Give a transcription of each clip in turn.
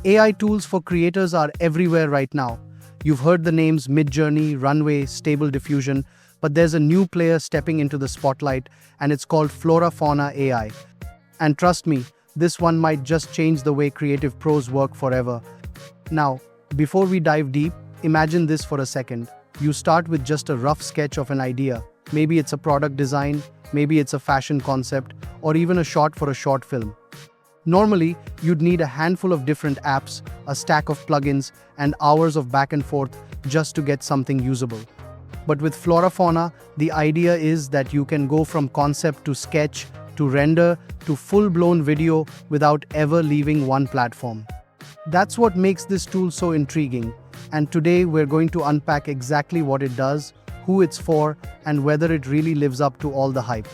AI tools for creators are everywhere right now. You've heard the names MidJourney, Runway, Stable Diffusion, but there's a new player stepping into the spotlight, and it's called FloraFauna AI. And trust me, this one might just change the way creative pros work forever. Now, before we dive deep, imagine this for a second. You start with just a rough sketch of an idea. Maybe it's a product design, maybe it's a fashion concept, or even a shot for a short film. Normally, you'd need a handful of different apps, a stack of plugins, and hours of back and forth just to get something usable. But with FloraFauna, the idea is that you can go from concept to sketch, to render, to full-blown video without ever leaving one platform. That's what makes this tool so intriguing, and today we're going to unpack exactly what it does, who it's for, and whether it really lives up to all the hype.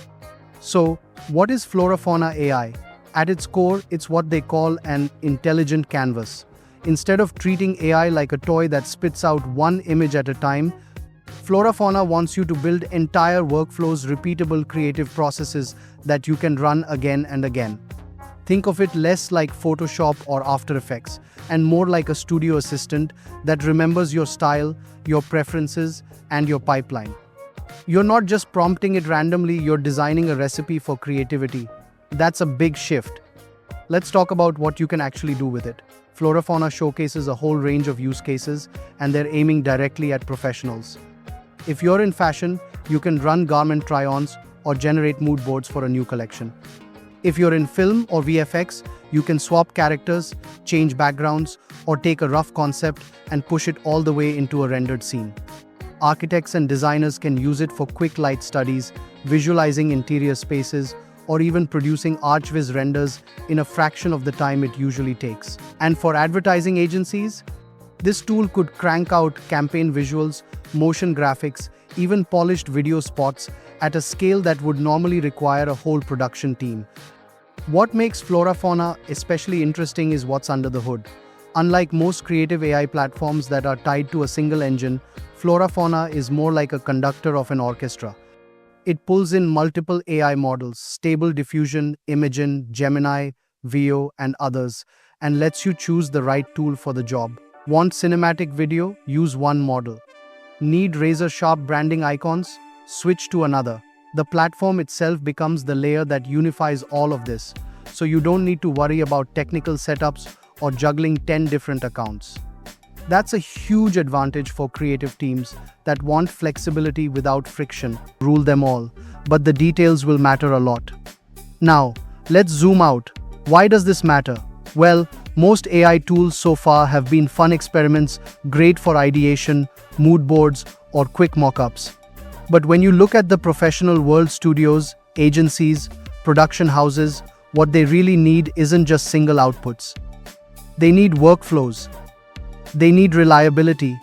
So, what is FloraFauna AI? At its core, it's what they call an intelligent canvas. Instead of treating AI like a toy that spits out one image at a time, FloraFauna wants you to build entire workflows, repeatable creative processes that you can run again and again. Think of it less like Photoshop or After Effects, and more like a studio assistant that remembers your style, your preferences, and your pipeline. You're not just prompting it randomly, you're designing a recipe for creativity. That's a big shift. Let's talk about what you can actually do with it. FloraFauna showcases a whole range of use cases, and they're aiming directly at professionals. If you're in fashion, you can run garment try-ons or generate moodboards for a new collection. If you're in film or VFX, you can swap characters, change backgrounds, or take a rough concept and push it all the way into a rendered scene. Architects and designers can use it for quick light studies, visualizing interior spaces, or even producing archviz renders in a fraction of the time it usually takes. And for advertising agencies, this tool could crank out campaign visuals, motion graphics, even polished video spots at a scale that would normally require a whole production team. What makes FloraFauna especially interesting is what's under the hood. Unlike most creative AI platforms that are tied to a single engine, FloraFauna is more like a conductor of an orchestra. It pulls in multiple AI models, Stable Diffusion, Imagen, Gemini, Veo, and others, and lets you choose the right tool for the job. Want cinematic video? Use one model. Need razor-sharp branding icons? Switch to another. The platform itself becomes the layer that unifies all of this, so you don't need to worry about technical setups or juggling 10 different accounts. That's a huge advantage for creative teams that want flexibility without friction. Rule them all, but the details will matter a lot. Now, let's zoom out. Why does this matter? Well, most AI tools so far have been fun experiments, great for ideation, mood boards, or quick mockups. But when you look at the professional world, studios, agencies, production houses, what they really need isn't just single outputs. They need workflows. They need reliability.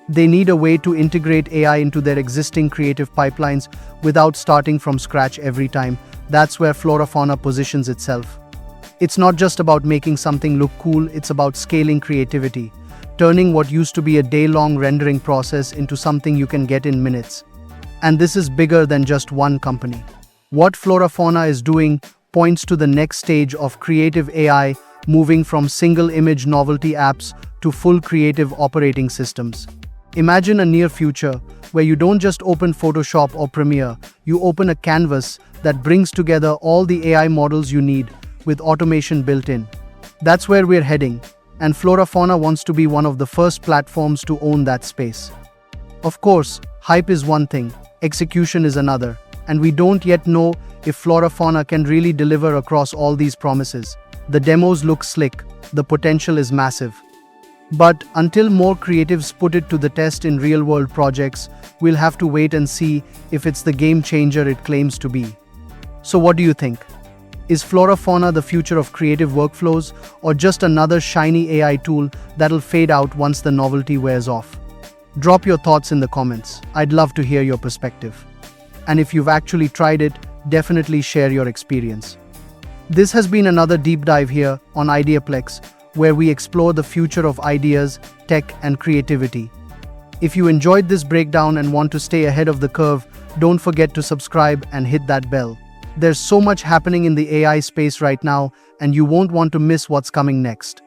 They need a way to integrate AI into their existing creative pipelines without starting from scratch every time. That's where FloraFauna positions itself. It's not just about making something look cool, it's about scaling creativity, turning what used to be a day-long rendering process into something you can get in minutes. And this is bigger than just one company. What FloraFauna is doing points to the next stage of creative AI, moving from single image novelty apps to full creative operating systems. Imagine a near future where you don't just open Photoshop or Premiere, you open a canvas that brings together all the AI models you need with automation built in. That's where we're heading, and FloraFauna wants to be one of the first platforms to own that space. Of course, hype is one thing, execution is another, and we don't yet know if FloraFauna can really deliver across all these promises. The demos look slick, the potential is massive. But until more creatives put it to the test in real-world projects, we'll have to wait and see if it's the game changer it claims to be. So what do you think? Is FloraFauna the future of creative workflows, or just another shiny AI tool that'll fade out once the novelty wears off? Drop your thoughts in the comments. I'd love to hear your perspective. And if you've actually tried it, definitely share your experience. This has been another deep dive here on IdeaPlex, where we explore the future of ideas, tech, and creativity. If you enjoyed this breakdown and want to stay ahead of the curve, don't forget to subscribe and hit that bell. There's so much happening in the AI space right now, and you won't want to miss what's coming next.